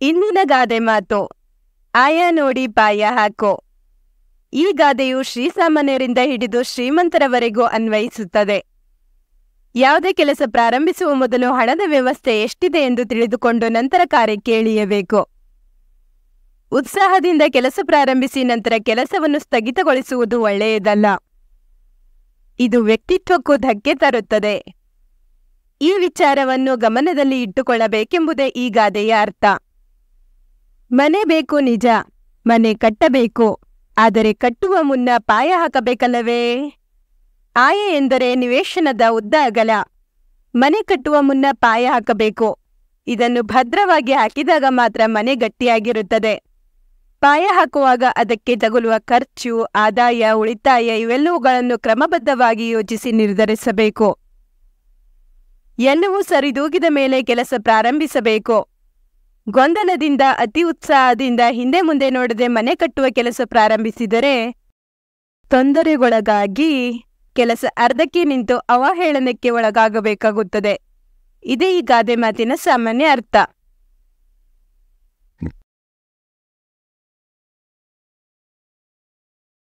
ಇಂದಿನ ಗಾದೆ ಮಾತು, ಆಯ ನೋಡಿ ಪಾಯ ಹಾಕೋ. ಈ ಗಾದೆಯು ಶ್ರೀಸಾಮಾನ್ಯರಿಂದ ಹಿಡಿದು ಶ್ರೀಮಂತರವರೆಗೂ ಅನ್ವಯಿಸುತ್ತದೆ. ಯಾವುದೇ ಕೆಲಸ ಪ್ರಾರಂಭಿಸುವ ಮೊದಲು ಹಣದ ವ್ಯವಸ್ಥೆ ಎಷ್ಟಿದೆ ಎಂದು ತಿಳಿದುಕೊಂಡು ನಂತರ ಕಾರ್ಯಕ್ಕೆ ಇಳಿಯಬೇಕು. ಉತ್ಸಾಹದಿಂದ ಕೆಲಸ ಪ್ರಾರಂಭಿಸಿ ನಂತರ ಕೆಲಸವನ್ನು ಸ್ಥಗಿತಗೊಳಿಸುವುದು ಒಳ್ಳೆಯದಲ್ಲ. ಇದು ವ್ಯಕ್ತಿತ್ವಕ್ಕೂ ಧಕ್ಕೆ ತರುತ್ತದೆ. ಈ ವಿಚಾರವನ್ನು ಗಮನದಲ್ಲಿ ಇಟ್ಟುಕೊಳ್ಳಬೇಕೆಂಬುದೇ ಈ ಗಾದೆಯ ಅರ್ಥ. ಮನೆ ಬೇಕು ನಿಜ, ಮನೆ ಕಟ್ಟಬೇಕು, ಆದರೆ ಕಟ್ಟುವ ಮುನ್ನ ಪಾಯ ಹಾಕಬೇಕಲ್ಲವೇ? ಆಯ ಎಂದರೆ ನಿವೇಶನದ ಉದ್ದ ಅಗಲ. ಮನೆ ಕಟ್ಟುವ ಮುನ್ನ ಪಾಯ ಹಾಕಬೇಕು. ಇದನ್ನು ಭದ್ರವಾಗಿ ಹಾಕಿದಾಗ ಮಾತ್ರ ಮನೆ ಗಟ್ಟಿಯಾಗಿರುತ್ತದೆ. ಪಾಯ ಹಾಕುವಾಗ ಅದಕ್ಕೆ ತಗುಲುವ ಖರ್ಚು, ಆದಾಯ, ಉಳಿತಾಯ ಇವೆಲ್ಲವುಗಳನ್ನು ಕ್ರಮಬದ್ಧವಾಗಿ ಯೋಚಿಸಿ ನಿರ್ಧರಿಸಬೇಕು. ಎಲ್ಲವೂ ಸರಿದೂಗಿದ ಮೇಲೆ ಕೆಲಸ ಪ್ರಾರಂಭಿಸಬೇಕು. ಗೊಂದಲದಿಂದ, ಅತಿ ಉತ್ಸಾಹದಿಂದ ಹಿಂದೆ ಮುಂದೆ ನೋಡದೆ ಮನೆ ಕಟ್ಟುವ ಕೆಲಸ ಪ್ರಾರಂಭಿಸಿದರೆ ತೊಂದರೆಗೊಳಗಾಗಿ ಕೆಲಸ ಅರ್ಧಕ್ಕೆ ನಿಂತು ಅವಹೇಳನಕ್ಕೆ ಒಳಗಾಗಬೇಕಾಗುತ್ತದೆ. ಇದೇ ಈ ಗಾದೆ ಮಾತಿನ ಸಾಮಾನ್ಯ ಅರ್ಥ.